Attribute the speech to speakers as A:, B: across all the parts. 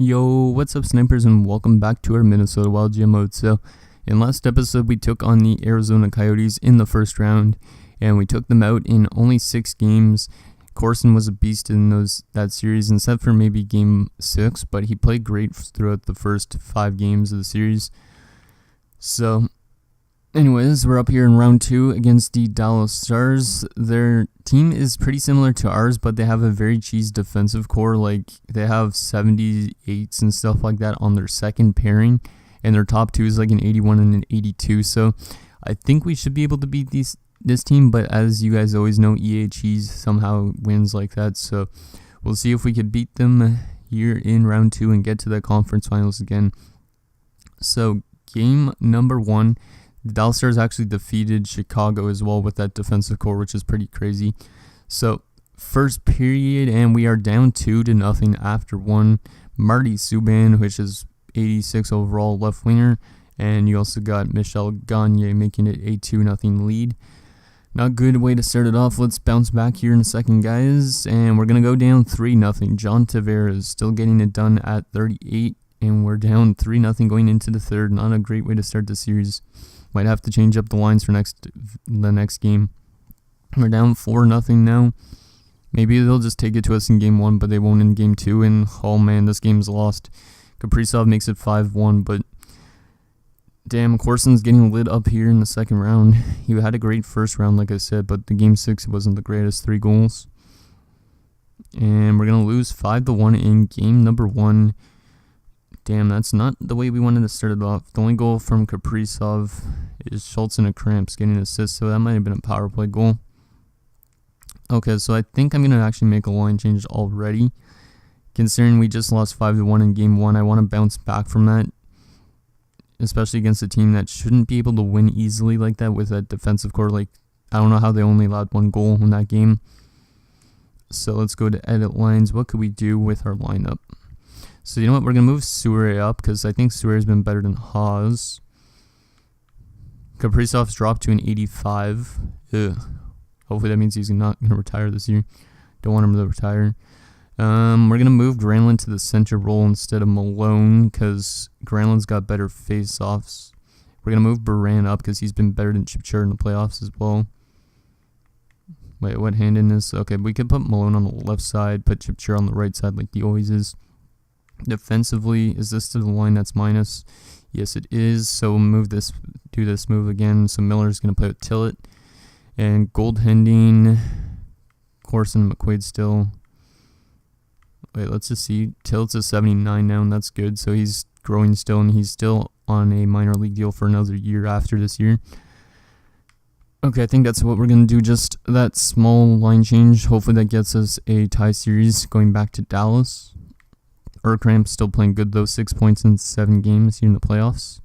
A: Yo, what's up, snipers, and welcome back to our Minnesota Wild GM mode. So, in last episode, we took on the Arizona Coyotes in the first round, and we took them out in only 6 games. Corson was a beast in that series, except for maybe game 6, but he played great throughout the first 5 games of the series. So, anyways, we're up here in round 2 against the Dallas Stars. Their team is pretty similar to ours, but they have a very cheese defensive core. Like, they have 78s and stuff like that on their second pairing, and their top 2 is like an 81 and an 82. So I think we should be able to beat this team, but as you guys always know, EA cheese somehow wins like that. So we'll see if we could beat them here in round 2 and get to the conference finals again. So game number 1, the Dallas Stars actually defeated Chicago as well with that defensive core, which is pretty crazy. So first period, and we are down 2-0 after 1. Marty Subban, which is 86 overall left winger, and you also got Michel Gagne making it a 2-0 lead. Not good way to start it off. Let's bounce back here in a second, guys, and we're going to go down 3-0. John Tavares still getting it done at 38, and we're down 3-0 going into the third. Not a great way to start the series. Might have to change up the lines for the next game. We're down 4-0 now. Maybe they'll just take it to us in game 1, but they won't in game 2. And oh man, this game's lost. Kaprizov makes it 5-1, but damn, Corson's getting lit up here in the second round. He had a great first round, like I said, but the game 6 wasn't the greatest. 3 goals. And we're gonna lose 5-1 in game number 1. Damn, that's not the way we wanted to start it off. The only goal from Kaprizov is Schultz and a cramps getting an assist, so that might have been a power play goal. Okay, so I think I'm going to actually make a line change already. Considering we just lost 5-1 in game 1, I want to bounce back from that, especially against a team that shouldn't be able to win easily like that with that defensive core. Like, I don't know how they only allowed 1 goal in that game. So let's go to edit lines. What could we do with our lineup? So you know what, we're going to move Suare up because I think Suare has been better than Haas. Kaprizov's dropped to an 85. Ugh. Hopefully that means he's not going to retire this year. Don't want him to retire. We're going to move Granlund to the center role instead of Malone because Granlund's got better face-offs. We're going to move Baran up because he's been better than Chipchur in the playoffs as well. Wait, what hand in this? Okay, we could put Malone on the left side, put Chipchur on the right side like he always is. Defensively, is this to the line that's minus? Yes, it is. So we'll do this move again. So Miller's going to play with Tillett. And goaltending, Corson, McQuaid still. Wait, let's just see. Tillett's a 79 now, and that's good. So he's growing still, and he's still on a minor league deal for another year after this year. Okay, I think that's what we're going to do. Just that small line change. Hopefully that gets us a tie series going back to Dallas. Urkramp's still playing good though, 6 points in 7 games here in the playoffs.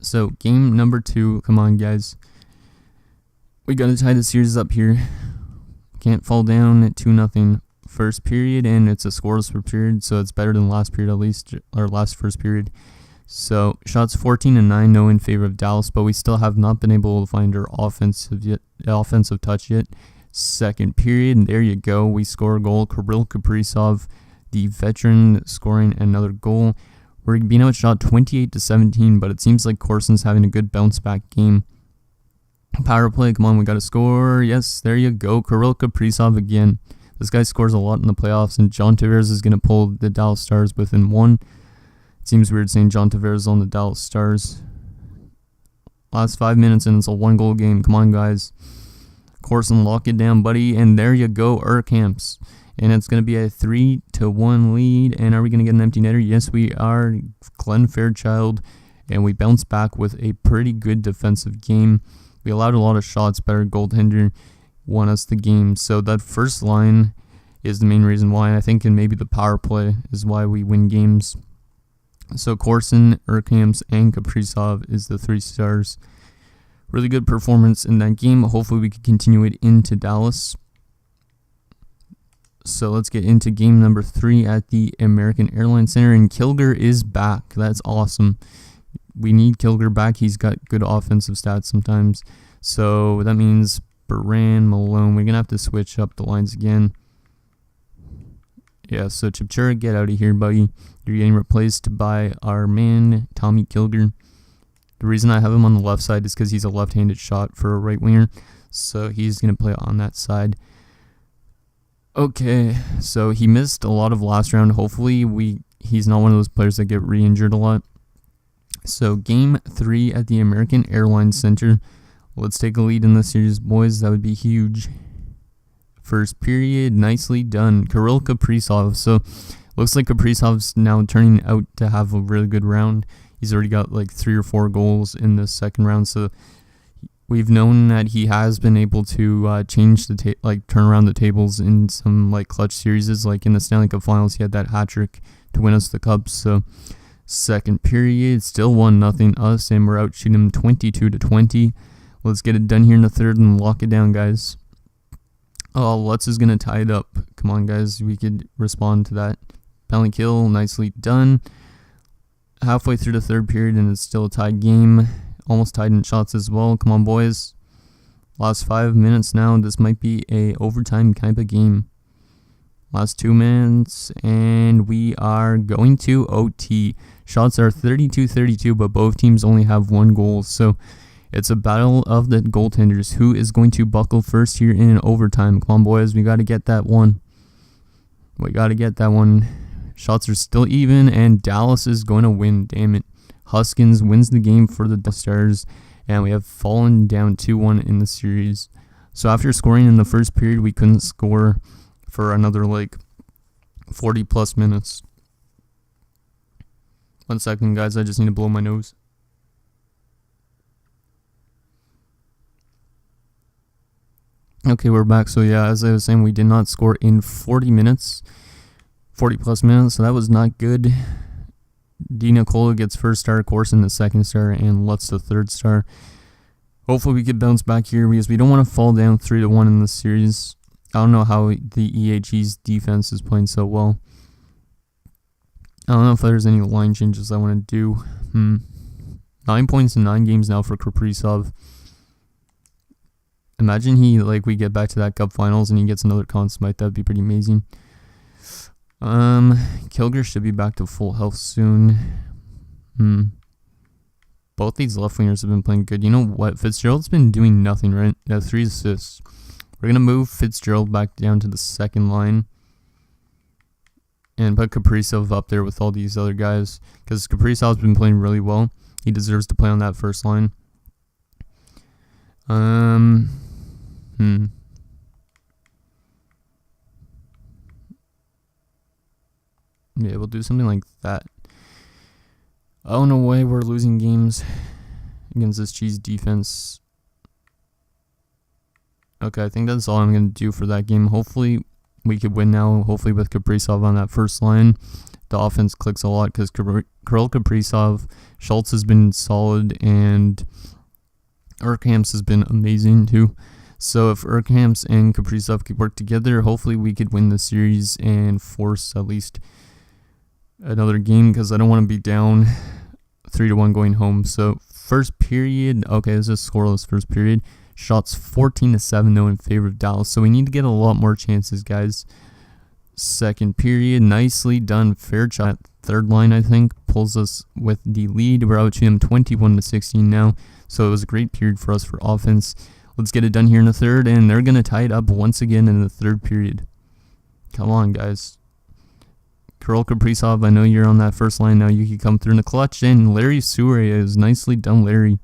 A: So game number 2, come on guys. We gotta tie the series up here. Can't fall down at 2-0 first period, and it's a scoreless per period, so it's better than last period at least, or last first period. So shots 14-9, no in favor of Dallas, but we still have not been able to find our offensive touch yet. Second period, and there you go. We score a goal. Kirill Kaprizov, the veteran, scoring another goal. We're being outshot 28-17, but it seems like Corson's having a good bounce back game. Power play, come on, we got to score. Yes, there you go. Kirill Kaprizov again. This guy scores a lot in the playoffs, and John Tavares is going to pull the Dallas Stars within 1. It seems weird saying John Tavares on the Dallas Stars. Last 5 minutes, and it's a 1-goal game. Come on, guys. Corson, lock it down, buddy. And there you go, Urkamps. And it's going to be a 3-1 lead. And are we going to get an empty netter? Yes, we are. Glenn Fairchild. And we bounce back with a pretty good defensive game. We allowed a lot of shots. Better goaltender won us the game. So that first line is the main reason why. And I think and maybe the power play is why we win games. So Corson, Urkamps, and Kaprizov is the 3 stars. Really good performance in that game. Hopefully we can continue it into Dallas. So let's get into game number 3 at the American Airlines Center. And Kilger is back. That's awesome. We need Kilger back. He's got good offensive stats sometimes. So that means Baran, Malone. We're going to have to switch up the lines again. Yeah, so Chipchura, get out of here, buddy. You're getting replaced by our man, Tommy Kilger. The reason I have him on the left side is because he's a left-handed shot for a right winger. So he's going to play on that side. Okay, so he missed a lot of last round. Hopefully he's not one of those players that get re-injured a lot. So game 3 at the American Airlines Center. Let's take a lead in the series, boys. That would be huge. First period, nicely done. Kirill Kaprizov. So looks like Kaprizov's now turning out to have a really good round. He's already got like 3 or 4 goals in the second round. So we've known that he has been able to change the turn around the tables in some like clutch series. Like in the Stanley Cup Finals, he had that hat trick to win us the cup. So second period, still 1-0 us, and we're out shooting him 22-20. Let's get it done here in the third and lock it down, guys. Oh, Lutz is going to tie it up. Come on, guys. We could respond to that. Penalty kill, nicely done. Halfway through the third period, and it's still a tied game. Almost tied in shots as well. Come on, boys. Last 5 minutes now. This might be a overtime kind of game. Last 2 minutes, and we are going to OT. Shots are 32-32, but both teams only have 1 goal. So it's a battle of the goaltenders. Who is going to buckle first here in overtime? Come on, boys. We got to get that one. We got to get that one. Shots are still even, and Dallas is going to win. Damn it. Huskins wins the game for the Stars, and we have fallen down 2-1 in the series. So after scoring in the first period, we couldn't score for another like 40 plus minutes. 1 second, guys. I just need to blow my nose. Okay, we're back. So yeah, as I was saying, we did not score in 40 plus minutes, so that was not good. D. Nicola gets first star, Corson the second star, and Lutz the third star. Hopefully we could bounce back here because we don't want to fall down 3-1 in this series. I don't know how the EHE's defense is playing so well. I don't know if there's any line changes I want to do. 9 points in 9 games now for Kaprizov. Imagine we get back to that cup finals and he gets another Conn Smythe. That'd be pretty amazing. Kilger should be back to full health soon. Both these left wingers have been playing good. You know what? Fitzgerald's been doing nothing, right? Yeah, 3 assists. We're going to move Fitzgerald back down to the second line and put Kaprizov up there with all these other guys because Kaprizov's been playing really well. He deserves to play on that first line. Yeah, we'll do something like that. Oh, no way, we're losing games against this cheese defense. Okay, I think that's all I'm going to do for that game. Hopefully, we could win now. Hopefully, with Kaprizov on that first line. The offense clicks a lot because Kirill Kaprizov, Schultz has been solid, and Urkamps has been amazing too. So if Urkamps and Kaprizov could work together, hopefully we could win the series and force at least another game because I don't want to be down 3-1 going home. So first period, okay, this is a scoreless first period. Shots 14-7 though in favor of Dallas. So we need to get a lot more chances, guys. Second period, nicely done. Fair shot. Third line, I think, pulls us with the lead. We're out to him 21-16 now. So it was a great period for us for offense. Let's get it done here in the third, and they're going to tie it up once again in the third period. Come on, guys. Kirill Kaprizov, I know you're on that first line now. You can come through in the clutch, and Larry Souray is nicely done, Larry.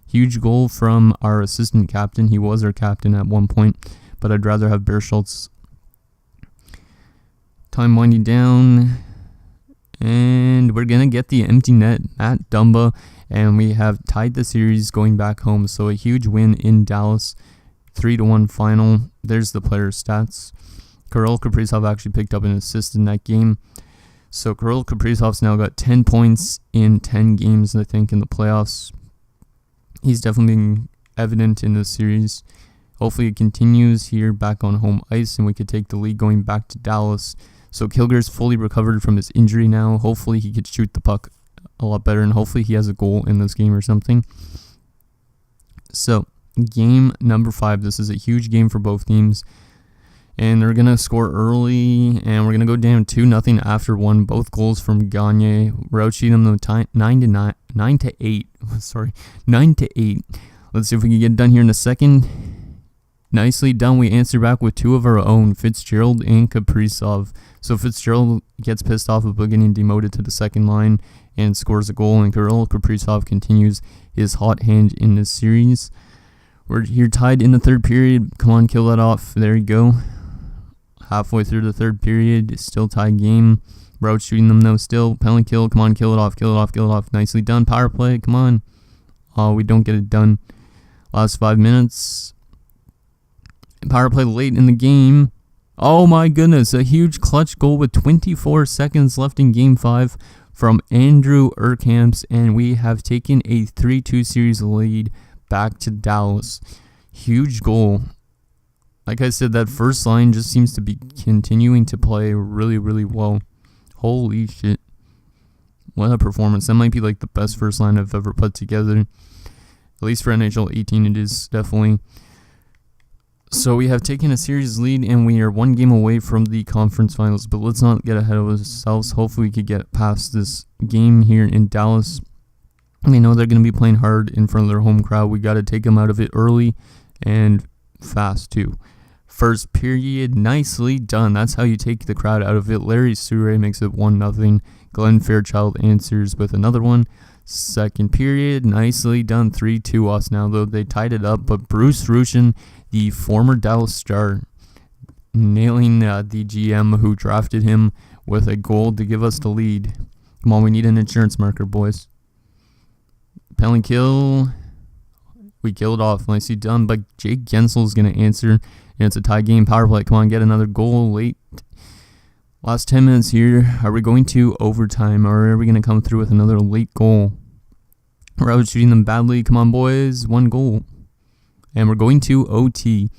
A: Huge goal from our assistant captain. He was our captain at one point, but I'd rather have Bear Schultz. Time winding down, and we're going to get the empty net at Dumba, and we have tied the series going back home. So a huge win in Dallas, 3-1 final. There's the player stats. Kirill Kaprizov actually picked up an assist in that game. So Kirill Kaprizov's now got 10 points in 10 games, I think, in the playoffs. He's definitely been evident in this series. Hopefully it continues here back on home ice, and we could take the lead going back to Dallas. So Kilger's fully recovered from his injury now. Hopefully he could shoot the puck a lot better, and hopefully he has a goal in this game or something. So game number 5. This is a huge game for both teams. And they're going to score early, and we're going to go down 2-0 after one. Both goals from Gagne. We're out-shooting them 9-8. Sorry, 9-8. Let's see if we can get it done here in a second. Nicely done. We answer back with two of our own, Fitzgerald and Kaprizov. So Fitzgerald gets pissed off about getting demoted to the second line and scores a goal, and Kirill Kaprizov continues his hot hand in this series. We're here tied in the third period. Come on, kill that off. There you go. Halfway through the third period, still tied game. We're out shooting them though still. Penalty kill. Come on, kill it off, kill it off, kill it off. Nicely done. Power play. Come on. Oh, we don't get it done. Last 5 minutes. Power play late in the game. Oh my goodness. A huge clutch goal with 24 seconds left in game 5 from Andrew Urkamps. And we have taken a 3-2 series lead back to Dallas. Huge goal. Like I said, that first line just seems to be continuing to play really, really well. Holy shit. What a performance. That might be like the best first line I've ever put together. At least for NHL 18 it is, definitely. So we have taken a series lead and we are one game away from the conference finals. But let's not get ahead of ourselves. Hopefully we could get past this game here in Dallas. We know they're going to be playing hard in front of their home crowd. We got to take them out of it early and fast too. First period, nicely done. That's how you take the crowd out of it. Larry Sure makes it 1-0. Glenn Fairchild answers with another one. Second period, nicely done. 3-2 us now, though they tied it up. But Bruce Ruchin, the former Dallas Star, nailing the GM who drafted him with a goal to give us the lead. Come on, we need an insurance marker, boys. Penalty kill. We killed off. Nicely done. But Jake Gensel's going to answer. And it's a tie game. Power play. Come on, get another goal late. Last 10 minutes here. Are we going to overtime or are we going to come through with another late goal? We're out shooting them badly. Come on, boys. One goal. And we're going to OT.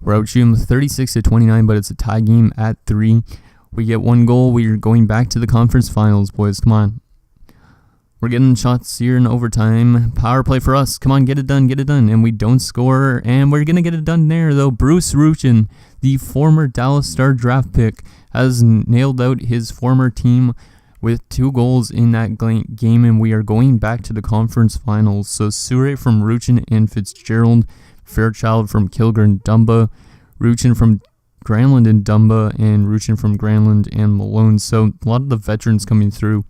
A: We're out shooting them 36-29, but it's a tie game at 3. We get one goal. We're going back to the conference finals, boys. Come on. We're getting shots here in overtime. Power play for us. Come on, get it done, get it done. And we don't score. And we're going to get it done there, though. Bruce Ruchin, the former Dallas Star draft pick, has nailed out his former team with 2 goals in that game. And we are going back to the conference finals. So Sure from Ruchin and Fitzgerald. Fairchild from Kilger and Dumba. Ruchin from Granlund and Dumba. And Ruchin from Granlund and Malone. So a lot of the veterans coming through.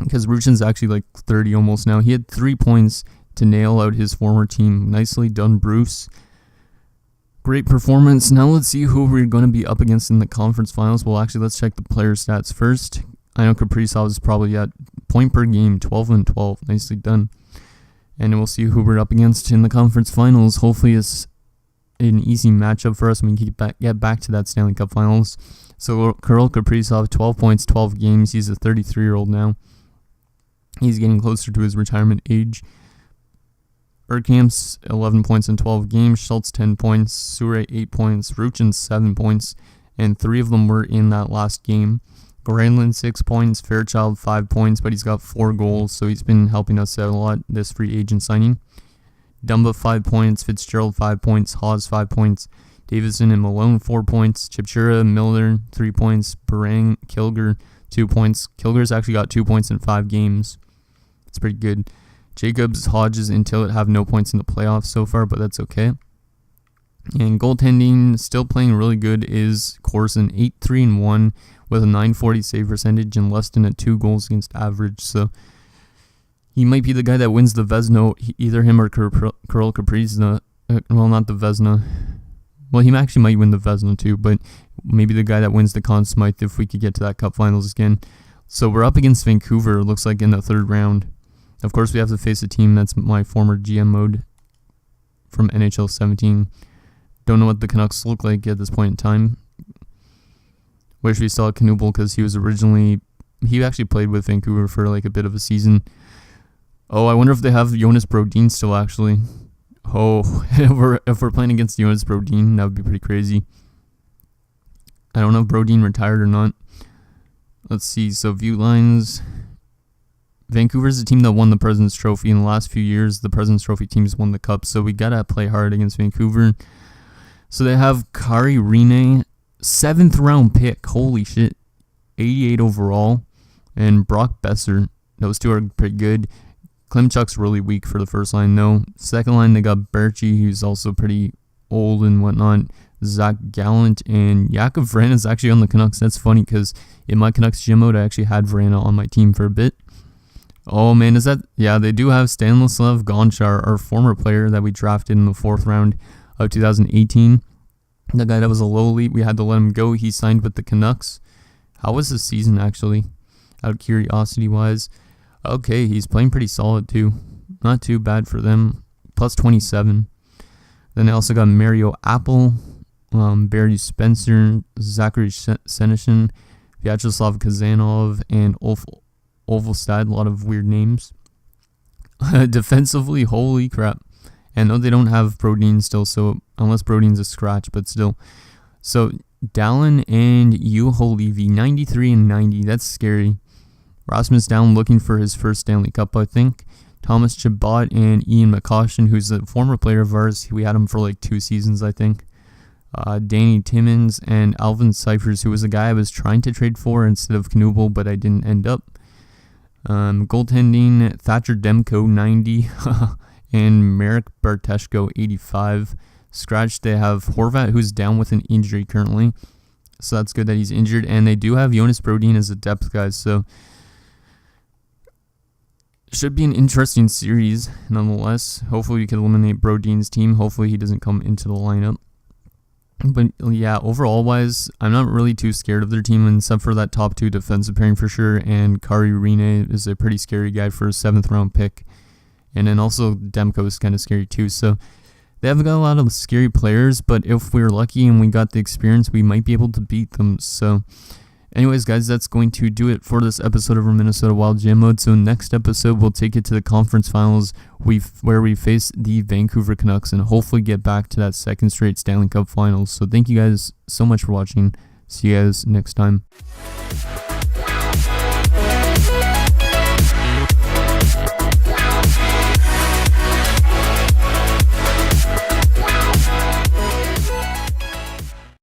A: Because Ruchin's actually like 30 almost now. He had 3 points to nail out his former team. Nicely done, Bruce. Great performance. Now let's see who we're going to be up against in the conference finals. Well, actually, let's check the player stats first. I know Kaprizov is probably at point per game, 12-12. Nicely done. And we'll see who we're up against in the conference finals. Hopefully it's an easy matchup for us and we can get back to that Stanley Cup finals. So Kirill Kaprizov, 12 points, 12 games. He's a 33-year-old now. He's getting closer to his retirement age. Urkamps, 11 points in 12 games. Schultz, 10 points. Sure, 8 points. Ruchin, 7 points. And 3 of them were in that last game. Granlund, 6 points. Fairchild, 5 points, but he's got 4 goals, so he's been helping us out a lot this free agent signing. Dumba, 5 points. Fitzgerald, 5 points. Hawes, 5 points. Davison and Malone, 4 points. Chipchura, Miller, 3 points. Barang, Kilger, 2 points. Kilger's actually got 2 points in 5 games. It's pretty good. Jacobs, Hodges, and Tillett have no points in the playoffs so far, but that's okay. And goaltending, still playing really good, is Corson, 8-3-1 with a .940 save percentage and less than a 2 goals against average. So he might be the guy that wins the Vezina, either him or Kirill Kaprizov. Well, not the Vezina. Well, he actually might win the Vezina too, but maybe the guy that wins the Conn Smythe if we could get to that Cup Finals again. So we're up against Vancouver, it looks like, in the 3rd round. Of course, we have to face a team that's my former GM mode from NHL 17. Don't know what the Canucks look like at this point in time. Wish we still had Knuble because he actually played with Vancouver for like a bit of a season. Oh, I wonder if they have Jonas Brodin still actually. Oh, if we're playing against Jonas Brodin, that would be pretty crazy. I don't know if Brodin retired or not. Let's see, so view lines. Vancouver's the team that won the President's Trophy. In the last few years, the President's Trophy teams won the Cup, so we gotta play hard against Vancouver. So they have Kari Rinne, 7th round pick. Holy shit. 88 overall. And Brock Besser. Those two are pretty good. Klimchuk's really weak for the first line, though. Second line, they got Berchi, who's also pretty old and whatnot. Zach Gallant and Jakub Vrana is actually on the Canucks. That's funny because in my Canucks gym mode, I actually had Vrana on my team for a bit. Oh man, is that... Yeah, they do have Stanislav Gonchar, our former player that we drafted in the 4th round of 2018. The guy that was a lowly, we had to let him go. He signed with the Canucks. How was his season, actually? Out of curiosity-wise. Okay, he's playing pretty solid, too. Not too bad for them. Plus 27. Then they also got Mario Apple, Barry Spencer, Zachary Senyshyn, Vyacheslav Kazanov, and Olfstad. A lot of weird names. Defensively, holy crap. And no, they don't have Brodin still, so unless Brodin's a scratch, but still. So Dallin and Juho Levy, 93 and 90. That's scary. Rasmus Dallin looking for his first Stanley Cup, I think. Thomas Chabot and Ian McCoshen, who's a former player of ours. We had him for like 2 seasons, I think. Danny Timmins and Alvin Cyphers, who was a guy I was trying to trade for instead of Knubel, but I didn't end up. Goaltending, Thatcher Demko, 90. And Marek Barteshko, 85. Scratch, they have Horvat, who's down with an injury currently. So that's good that he's injured. And they do have Jonas Brodin as a depth guy, so... Should be an interesting series, nonetheless. Hopefully we can eliminate Brodin's team. Hopefully he doesn't come into the lineup. But yeah, overall-wise, I'm not really too scared of their team, except for that top 2 defensive pairing for sure. And Kari Rinne is a pretty scary guy for a 7th round pick. And then also Demko is kind of scary too. So they have got a lot of scary players, but if we're lucky and we got the experience, we might be able to beat them. So anyways, guys, that's going to do it for this episode of our Minnesota Wild Jam Mode. So next episode, we'll take it to the conference finals where we face the Vancouver Canucks and hopefully get back to that 2nd straight Stanley Cup finals. So thank you guys so much for watching. See you guys next time.